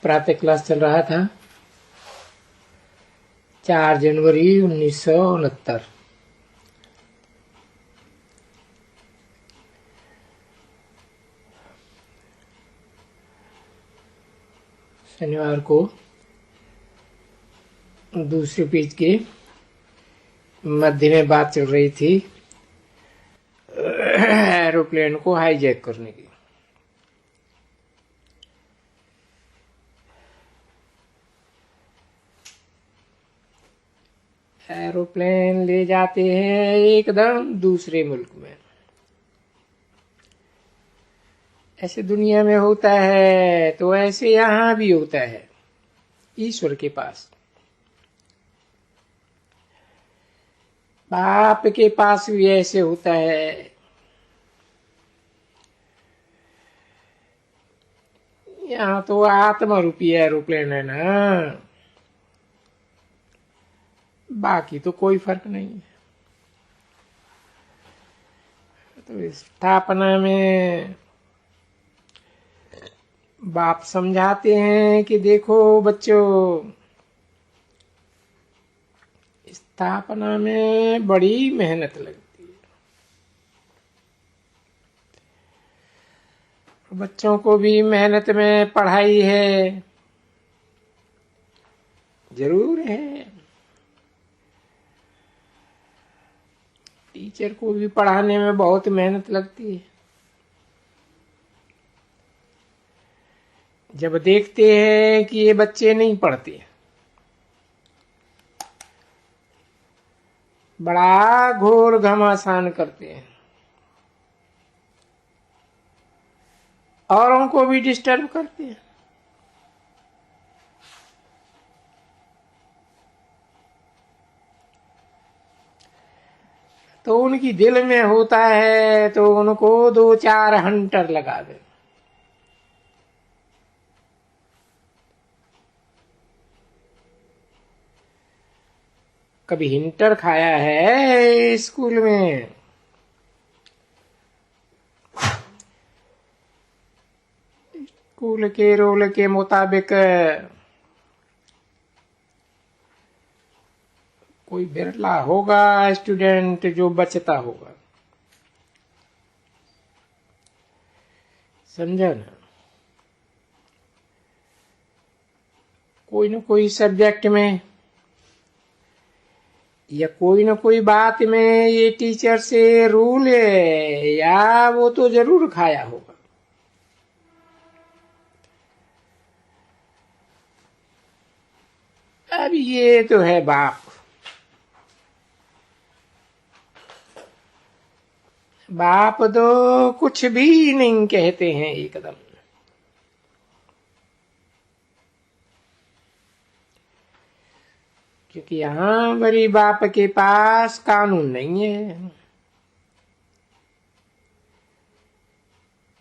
प्रातः क्लास चल रहा था 4 जनवरी 1969। शनिवार को दूसरे पेज के मध्य में बात चल रही थी एरोप्लेन को हाईजैक करने की। एरोप्लेन ले जाते हैं एकदम दूसरे मुल्क में। ऐसे दुनिया में होता है तो ऐसे यहां भी होता है ईश्वर के पास। बाप के पास भी ऐसे होता है। यहाँ तो आत्मा रूपी एरोप्लेन है ना, बाकी तो कोई फर्क नहीं है। तो स्थापना में बाप समझाते हैं कि देखो बच्चों, स्थापना में बड़ी मेहनत लगती है। बच्चों को भी मेहनत में पढ़ाई है, जरूर है। टीचर को भी पढ़ाने में बहुत मेहनत लगती है। जब देखते हैं कि ये बच्चे नहीं पढ़ते, बड़ा घोर घमासान करते हैं, औरों को भी डिस्टर्ब करते हैं, तो उनकी दिल में होता है तो उनको 2-4 हंटर लगा दे। कभी हिंटर खाया है स्कूल में? स्कूल के रोल के मुताबिक कोई बिरला होगा स्टूडेंट जो बचता होगा। समझा ना? कोई न कोई सब्जेक्ट में या कोई न कोई बात में ये टीचर से रूल है या वो तो जरूर खाया होगा। अब ये तो है बाप। बाप तो कुछ भी नहीं कहते हैं एकदम। क्योंकि यहां बड़ी बाप के पास कानून नहीं है।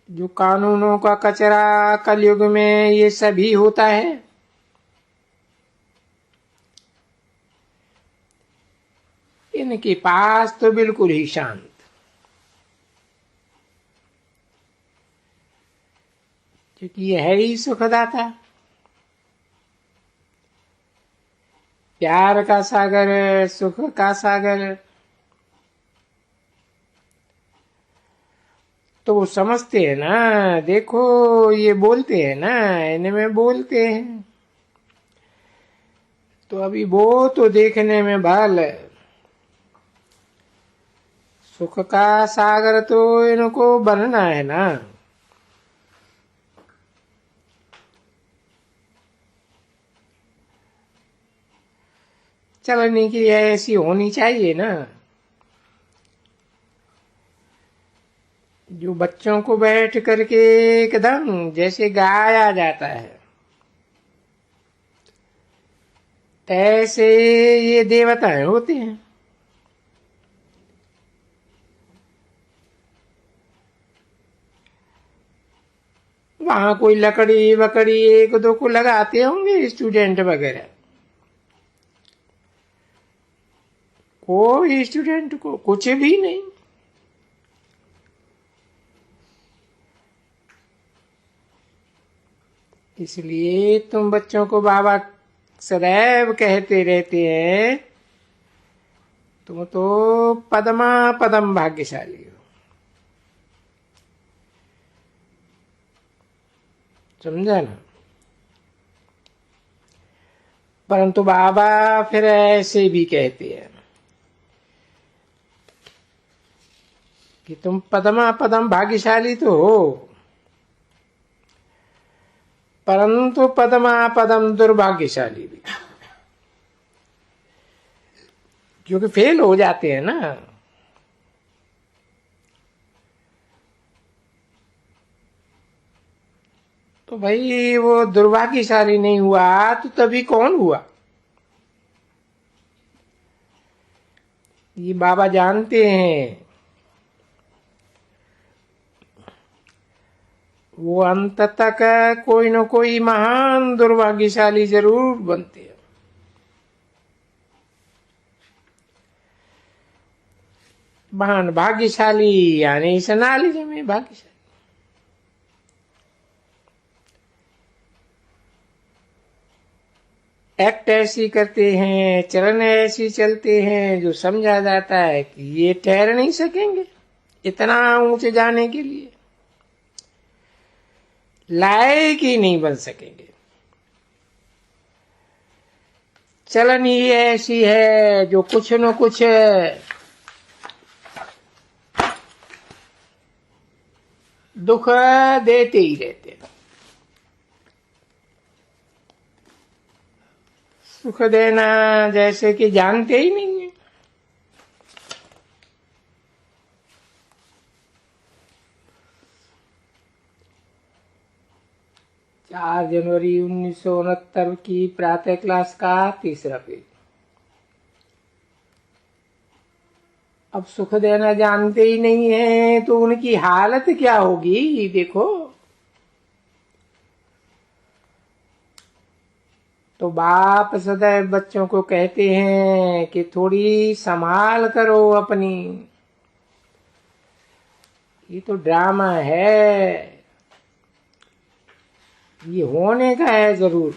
जो कानूनों का कचरा कलयुग में ये सभी होता है, इनके पास तो बिल्कुल ही शांत। क्योंकि यह है ही सुखदाता, प्यार का सागर, सुख का सागर। तो वो समझते हैं ना, देखो ये बोलते हैं ना, इनमें बोलते हैं तो अभी वो तो देखने में भल सुख का सागर तो इनको बनना है ना। चलने की ऐसी होनी चाहिए ना, जो बच्चों को बैठ करके एकदम जैसे गाया जाता है, ऐसे ये देवताएं होते हैं। वहां कोई लकड़ी वकड़ी 1-2 को लगाते होंगे स्टूडेंट वगैरह। कोई स्टूडेंट को कुछ भी नहीं। इसलिए तुम बच्चों को बाबा सदैव कहते रहते हैं, तुम तो पदमा पदम भाग्यशाली हो। समझा ना? परंतु बाबा फिर ऐसे भी कहते हैं कि तुम पदमा पदम भाग्यशाली तो हो, परंतु पदमा पदम दुर्भाग्यशाली भी, क्योंकि फेल हो जाते हैं ना। तो भाई वो दुर्भाग्यशाली नहीं हुआ तो तभी कौन हुआ? ये बाबा जानते हैं, वो अंत तक कोई न कोई महान दुर्भाग्यशाली जरूर बनते हैं। महान भाग्यशाली यानी इस एनालिज्म में भाग्यशाली। एक्ट ऐसी करते हैं, चलन ऐसी चलते हैं जो समझा जाता है कि ये ठहर नहीं सकेंगे इतना ऊंचे जाने के लिए, लायक ही नहीं बन सकेंगे। चलन ही ऐसी है जो कुछ न कुछ दुख देते ही रहते हैं। सुख देना जैसे कि जानते ही नहीं है। चार जनवरी 1969 की प्रातः क्लास का तीसरा पेज। अब सुख देना जानते ही नहीं है तो उनकी हालत क्या होगी देखो। तो बाप सदैव बच्चों को कहते हैं कि थोड़ी संभाल करो अपनी, ये तो ड्रामा है, ये होने का है जरूर,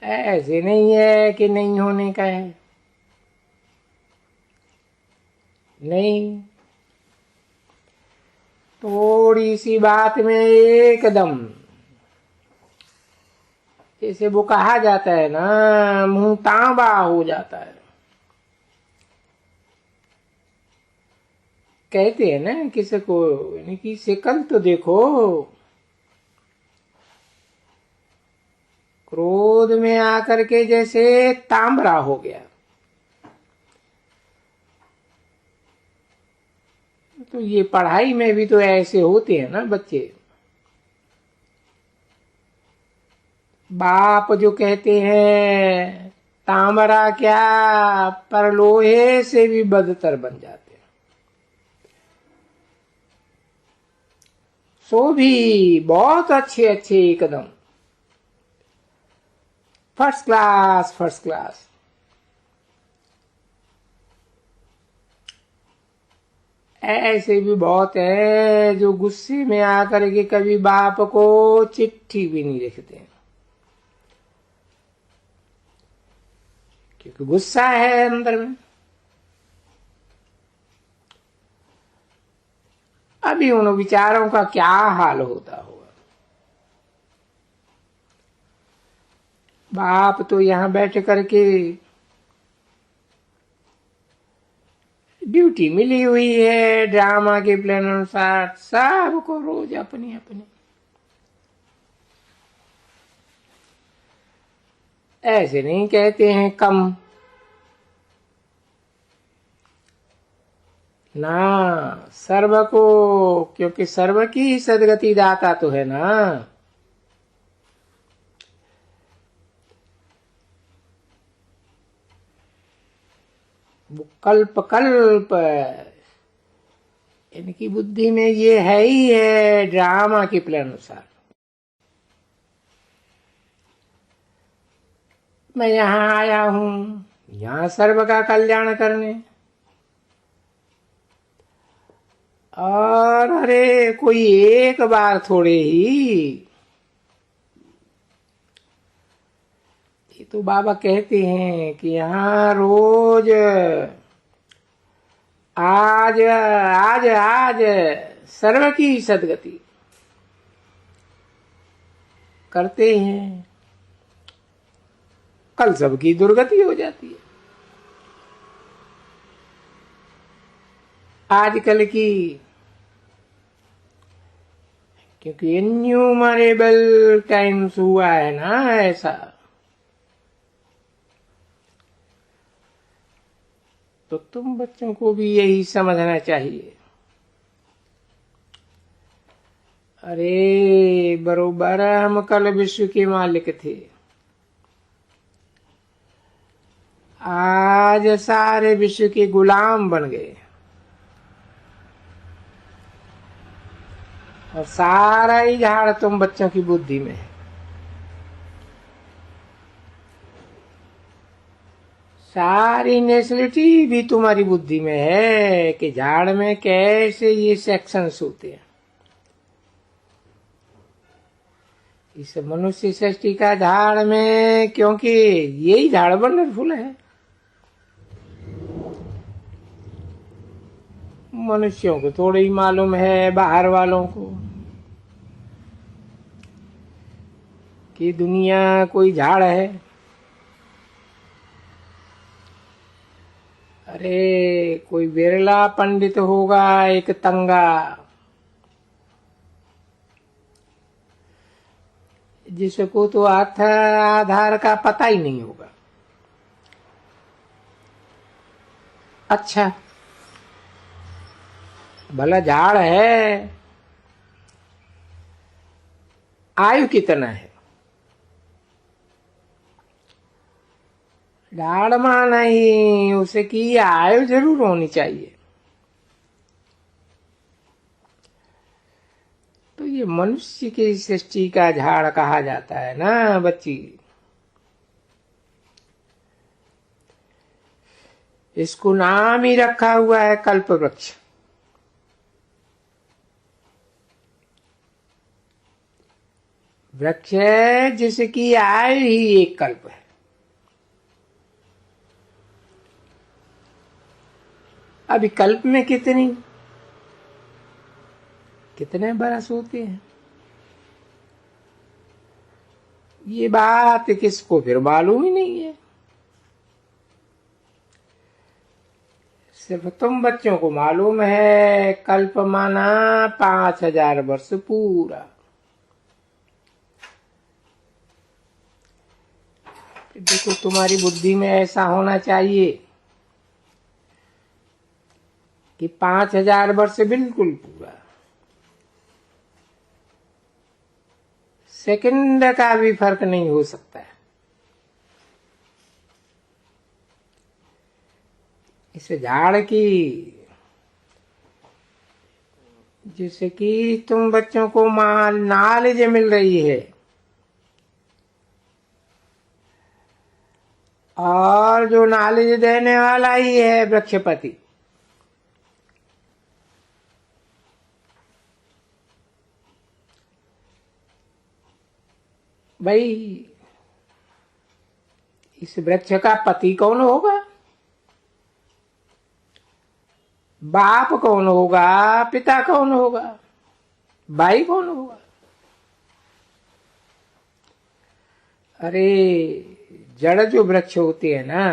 ऐसे नहीं है कि नहीं होने का है। नहीं, थोड़ी सी बात में एकदम, जैसे वो कहा जाता है ना, मुंह तांबा हो जाता है। कहते हैं ना किसी को, इनकी शक्ल तो देखो, क्रोध में आकर के जैसे तांबरा हो गया। तो ये पढ़ाई में भी तो ऐसे होते हैं ना बच्चे। बाप जो कहते हैं तांबरा क्या, पर लोहे से भी बदतर बन जाते हैं। सो भी बहुत अच्छे अच्छे एकदम फर्स्ट क्लास फर्स्ट क्लास। ऐसे भी बहुत है जो गुस्से में आकर के कभी बाप को चिट्ठी भी नहीं लिखते हैं, क्योंकि गुस्सा है अंदर में। अभी उन विचारों का क्या हाल होता होगा। बाप तो यहां बैठ करके ड्यूटी मिली हुई है ड्रामा के प्लान अनुसार, सबको रोज अपनी अपनी। ऐसे नहीं कहते हैं कम ना, सर्व को, क्योंकि सर्व की सदगति दाता तो है ना। वो कल्प कल्प इनकी बुद्धि में ये है ही है ड्रामा के प्लान अनुसार। मैं यहां आया हूं यहां सर्व का कल्याण करने, और अरे कोई एक बार थोड़े ही, ये तो बाबा कहते हैं कि यहाँ रोज आज आज आज सर्व की सदगति करते हैं, कल सबकी दुर्गति हो जाती है। आजकल की, क्योंकि इन्यूमरेबल टाइम्स हुआ है ना ऐसा, तो तुम बच्चों को भी यही समझना चाहिए। अरे बरोबर हम कल विश्व के मालिक थे, आज सारे विश्व के गुलाम बन गए और सारा ही झाड़ तुम बच्चों की बुद्धि में है। सारी नेशनलिटी भी तुम्हारी बुद्धि में है कि झाड़ में कैसे ये सेक्शंस होते हैं। इस मनुष्य सृष्टि का झाड़ में, क्योंकि यही झाड़ वंडरफुल है। मनुष्यों को थोड़ा ही मालूम है, बाहर वालों को, कि दुनिया कोई झाड़ है। अरे कोई बिरला पंडित होगा, एक तंगा, जिसको तो अर्थ आधार का पता ही नहीं होगा। अच्छा भला झाड़ है, आयु कितना है? झाड़ माना ही उसकी आयु जरूर होनी चाहिए। तो ये मनुष्य की सृष्टि का झाड़ कहा जाता है ना बच्ची। इसको नाम ही रखा हुआ है कल्प वृक्ष। वृक्ष है जिसकी आयु ही एक कल्प है। अभी कल्प में कितने बरस होते हैं, ये बात किसको फिर मालूम ही नहीं है। सिर्फ तुम बच्चों को मालूम है कल्प माना 5000 वर्ष पूरा। देखो तुम्हारी बुद्धि में ऐसा होना चाहिए कि 5000 वर्ष बिल्कुल पूरा, सेकंड का भी फर्क नहीं हो सकता है। इस झाड़ की, जैसे कि तुम बच्चों को नॉलेज मिल रही है, और जो नॉलेज देने वाला ही है वृक्षपति। भाई इस वृक्ष का पति कौन होगा, बाप कौन होगा, पिता कौन होगा, भाई कौन होगा? अरे जड़ जो वृक्ष होते हैं ना,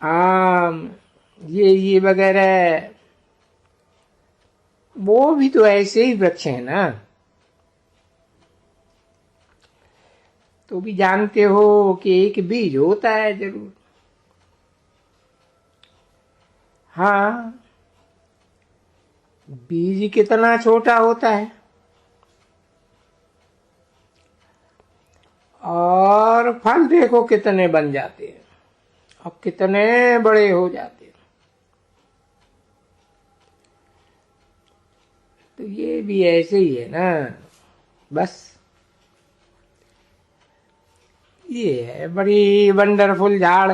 आम ये वगैरह, वो भी तो ऐसे ही वृक्ष है ना। तो भी जानते हो कि एक बीज होता है जरूर। हाँ, बीज कितना छोटा होता है और फल देखो कितने बन जाते हैं और कितने बड़े हो जाते हैं। तो ये भी ऐसे ही है ना, बस ये है बड़ी वंडरफुल झाड़।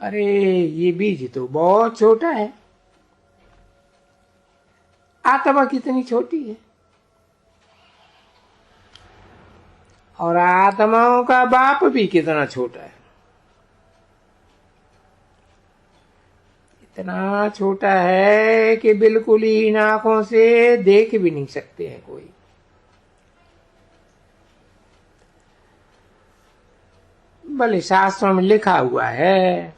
अरे ये बीज तो बहुत छोटा है। आत्मा कितनी छोटी है, और आत्माओं का बाप भी कितना छोटा है। इतना छोटा है कि बिल्कुल ही इन आंखों से देख भी नहीं सकते हैं कोई। भले शास्त्रों में लिखा हुआ है,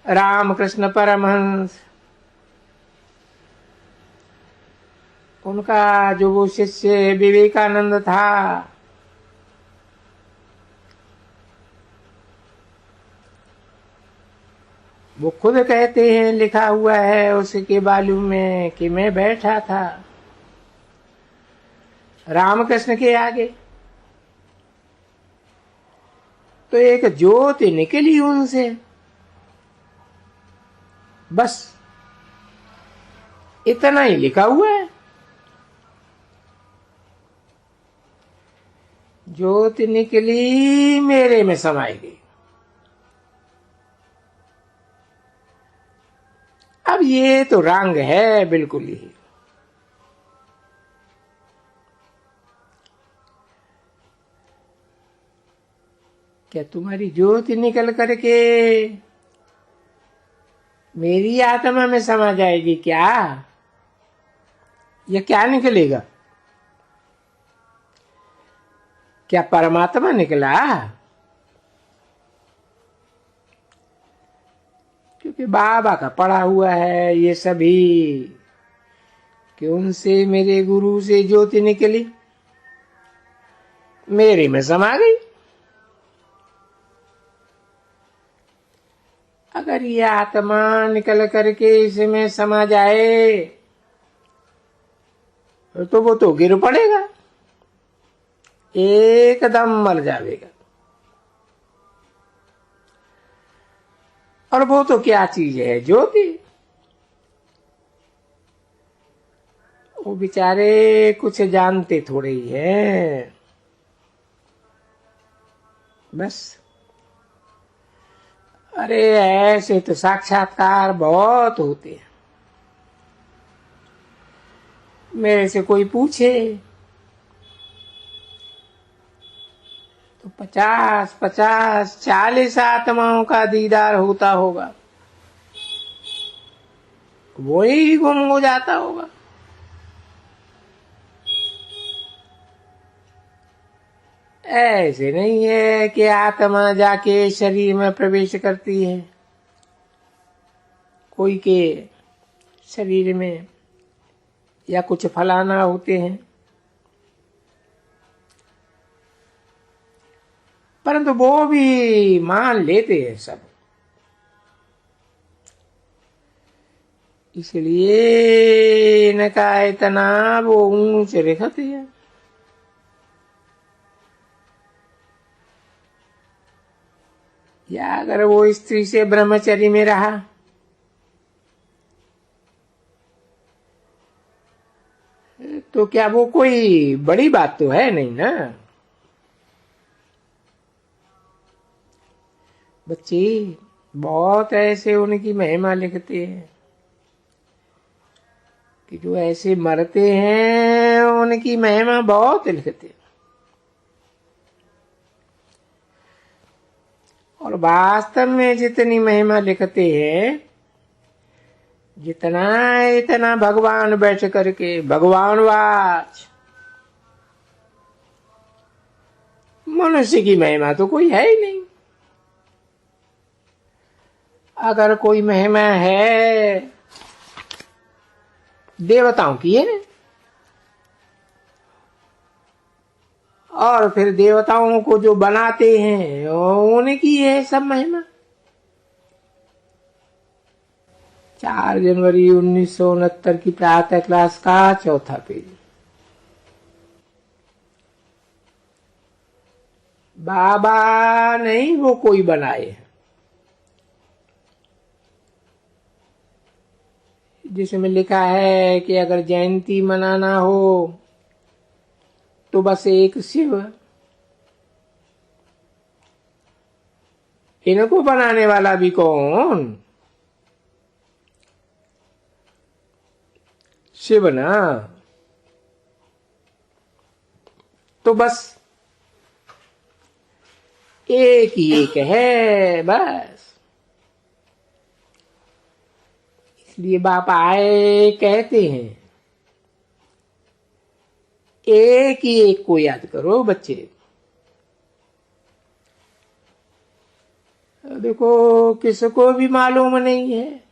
रामकृष्ण परमहंस, उनका जो वो शिष्य विवेकानंद था, वो खुद कहते हैं, लिखा हुआ है उसके बालू में, कि मैं बैठा था रामकृष्ण के आगे, तो एक ज्योति निकली उनसे, बस इतना ही लिखा हुआ है। ज्योति निकली, मेरे में समाई गई। अब ये तो रंग है बिल्कुल ही। क्या तुम्हारी ज्योति निकल करके मेरी आत्मा में समा जाएगी क्या? ये क्या निकलेगा? क्या परमात्मा निकला? क्योंकि बाबा का पढ़ा हुआ है ये सभी, कि उनसे, मेरे गुरु से ज्योति निकली, मेरे में समा गई। अगर ये आत्मा निकल करके इसमें समा जाए तो वो तो गिर पड़ेगा, एकदम मर जाएगा। और वो तो क्या चीज है? ज्योति। वो बेचारे कुछ जानते थोड़े ही हैं, बस। अरे ऐसे तो साक्षात्कार बहुत होते हैं। मेरे से कोई पूछे तो 50, 40 आत्माओं का दीदार होता होगा, वो ही गुम हो जाता होगा। ऐसे नहीं है कि आत्मा जाके शरीर में प्रवेश करती है कोई के शरीर में, या कुछ फलाना होते हैं, परंतु वो भी मान लेते हैं सब। इसलिए इनका इतना वो ऊंच रखते हैं। या अगर वो स्त्री से ब्रह्मचर्य में रहा तो क्या वो कोई बड़ी बात तो है नहीं ना। बच्चे बहुत ऐसे उनकी महिमा लिखते हैं कि जो ऐसे मरते हैं उनकी महिमा बहुत लिखते हैं। और वास्तव में जितनी महिमा लिखते हैं, जितना इतना भगवान बैठ करके भगवान वाच, मनुष्य की महिमा तो कोई है ही नहीं। अगर कोई महिमा है देवताओं की है, और फिर देवताओं को जो बनाते हैं उनकी है सब महिमा। 4 जनवरी 1969 की प्रातः क्लास का 4था पेज। बाबा नहीं वो कोई बनाए, जिसमें लिखा है कि अगर जयंती मनाना हो तो बस एक शिव, इनको बनाने वाला भी कौन? शिव ना। तो बस एक ही एक है बस। इसलिए बाप आए कहते हैं एक ही एक को याद करो बच्चे। देखो किसको भी मालूम नहीं है,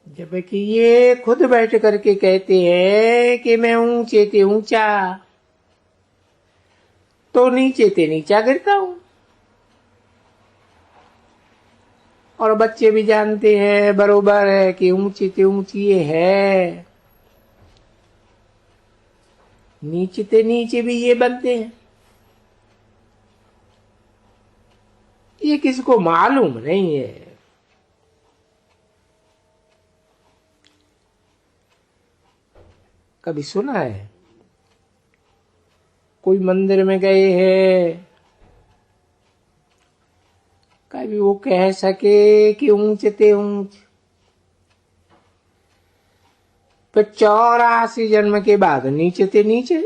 जबकि ये खुद बैठ करके कहते हैं कि मैं ऊंचे ते ऊंचा, तो नीचे ते नीचा गिरता हूं। और बच्चे भी जानते हैं बरोबर है कि ऊंची ते ऊंची ये है, नीचे ते नीचे भी ये बनते हैं। ये किसको मालूम नहीं है। कभी सुना है कोई मंदिर में गए हैं, कभी वो कह सके कि ऊंच ते ऊंच? फिर 84 जन्म के बाद नीचे ते नीचे।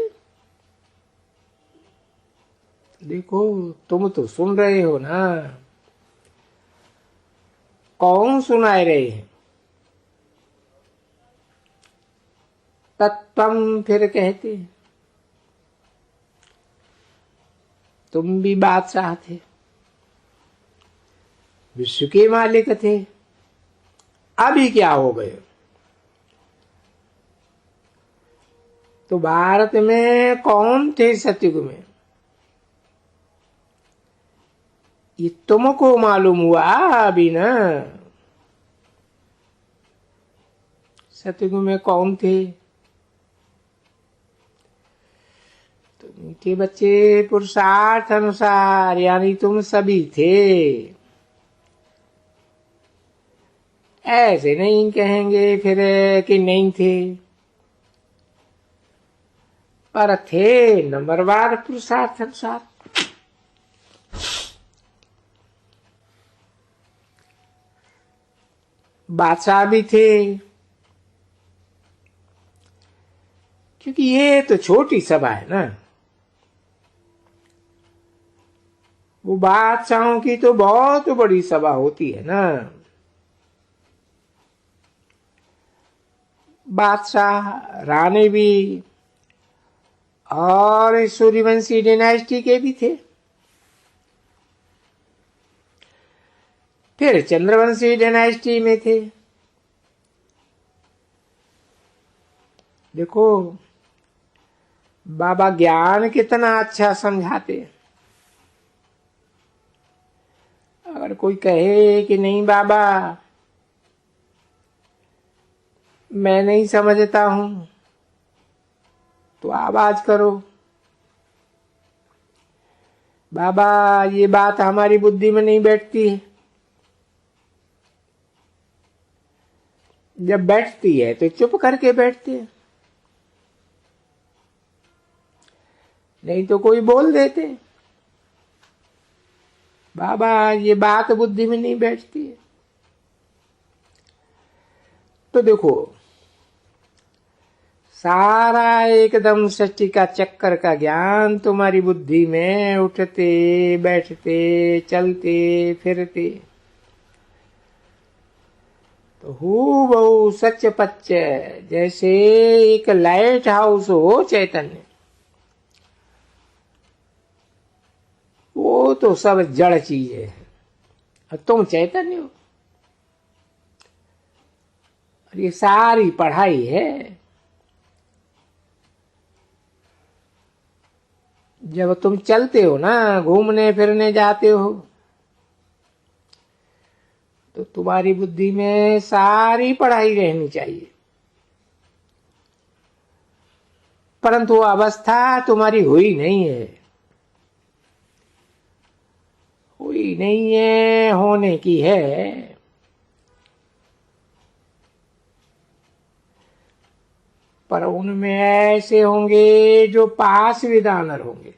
देखो तुम तो सुन रहे हो ना, कौन सुनाए रहे हैं? तत्वम फिर कहते हैं। तुम भी बादशाह थे, विश्व के मालिक थे, अभी क्या हो गए? तो भारत में कौन थे सतयुग में? ये तुमको मालूम हुआ अभी ना। सतयुग में कौन थे? तो मीठे बच्चे पुरुषार्थ अनुसार यानी तुम सभी थे। ऐसे नहीं कहेंगे फिर कि नहीं थे, पर थे नंबरवार पुरुषार्थ अनुसार। बादशाह भी थे, क्योंकि ये तो छोटी सभा है ना। वो बादशाहों की तो बहुत बड़ी सभा होती है ना। बादशाह रानी भी और सूर्यवंशी डायनेस्टी के भी थे, फिर चंद्रवंशी डायनेस्टी में थे। देखो बाबा ज्ञान कितना अच्छा समझाते हैं। अगर कोई कहे कि नहीं बाबा मैं नहीं समझता हूं, तो आवाज करो, बाबा ये बात हमारी बुद्धि में नहीं बैठती है। जब बैठती है तो चुप करके बैठते हैं, नहीं तो कोई बोल देते बाबा ये बात बुद्धि में नहीं बैठती है। तो देखो सारा एकदम सृष्टि का चक्कर का ज्ञान तुम्हारी बुद्धि में उठते बैठते चलते फिरते तो हूबहू सच पच्च जैसे एक लाइट हाउस हो चैतन्य, वो तो सब जड़ चीज है और तुम चैतन्य हो। और ये सारी पढ़ाई है। जब तुम चलते हो ना, घूमने फिरने जाते हो, तो तुम्हारी बुद्धि में सारी पढ़ाई रहनी चाहिए, परंतु अवस्था तुम्हारी हुई नहीं है। हुई नहीं है, होने की है। पर उनमें ऐसे होंगे जो पास विदानर होंगे,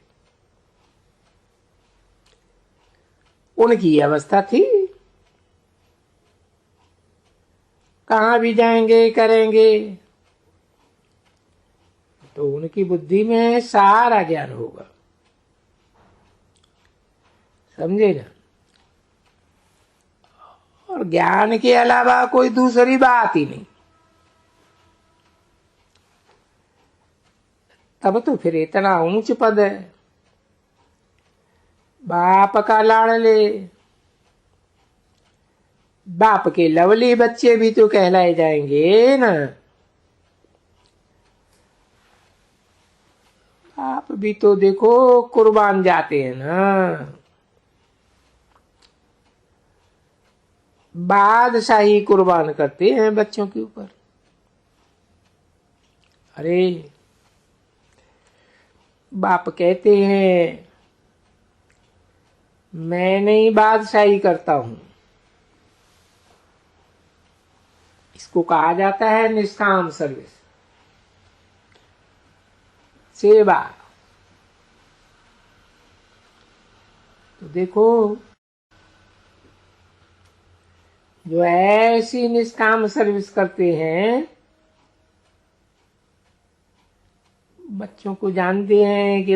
उनकी अवस्था थी। कहां भी जाएंगे करेंगे तो उनकी बुद्धि में सारा ज्ञान होगा, समझे ना। और ज्ञान के अलावा कोई दूसरी बात ही नहीं। तब तो फिर इतना ऊंच पद है, बाप का लाड़ले, बाप के लवली बच्चे भी तो कहलाए जाएंगे ना। आप भी तो देखो कुर्बान जाते हैं ना, बादशाही कुर्बान करते हैं बच्चों के ऊपर। अरे बाप कहते हैं मैं नहीं बादशाही करता हूं, इसको कहा जाता है निष्काम सर्विस, सेवा। तो देखो जो ऐसी निष्काम सर्विस करते हैं, बच्चों को जानते हैं कि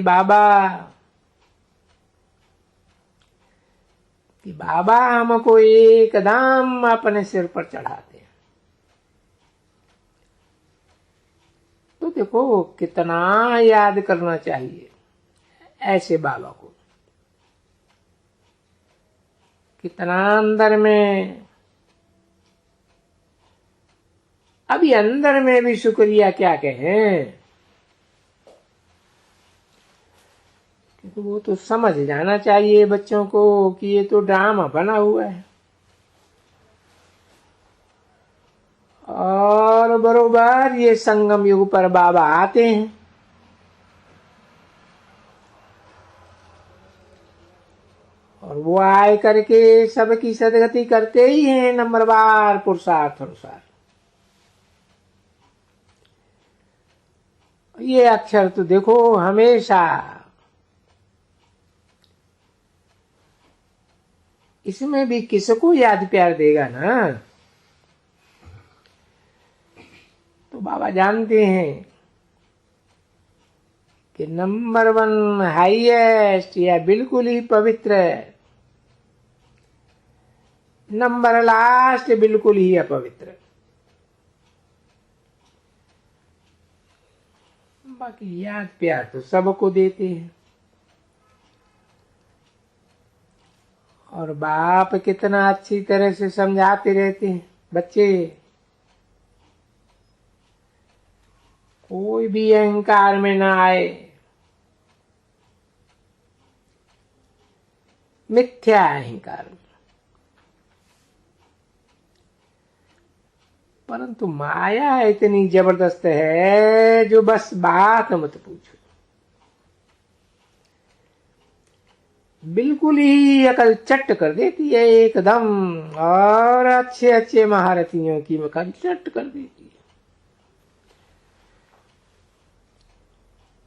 बाबा हमको एकदम अपने सिर पर चढ़ाते हैं। तो देखो कितना याद करना चाहिए ऐसे बाबा को, कितना अंदर में, अभी अंदर में भी शुक्रिया क्या कहें, तो वो तो समझ जाना चाहिए बच्चों को कि ये तो ड्रामा बना हुआ है। और बरोबर ये संगम युग पर बाबा आते हैं, और वो आए करके सबकी सदगति करते ही हैं नंबरवार पुरुषार्थ अनुसार। ये अक्षर तो देखो हमेशा, इसमें भी किसको याद प्यार देगा ना। तो बाबा जानते हैं कि नंबर 1 हाईएस्ट या बिल्कुल ही पवित्र, नंबर लास्ट बिल्कुल ही अपवित्र। बाकी याद प्यार तो सबको देते हैं। और बाप कितना अच्छी तरह से समझाते रहते हैं, बच्चे कोई भी अहंकार में ना आए, मिथ्या अहंकार में। परंतु माया इतनी जबरदस्त है जो बस बात मत पूछो, बिल्कुल ही अकल चट कर देती है एकदम, और अच्छे अच्छे महारथियों की अकल चट कर देती है।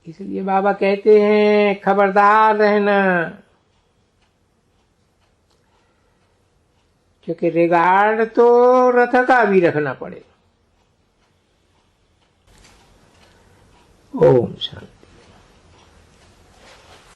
इसलिए बाबा कहते हैं खबरदार रहना, क्योंकि रिगार्ड तो रथ का भी रखना पड़े। ओम शांति।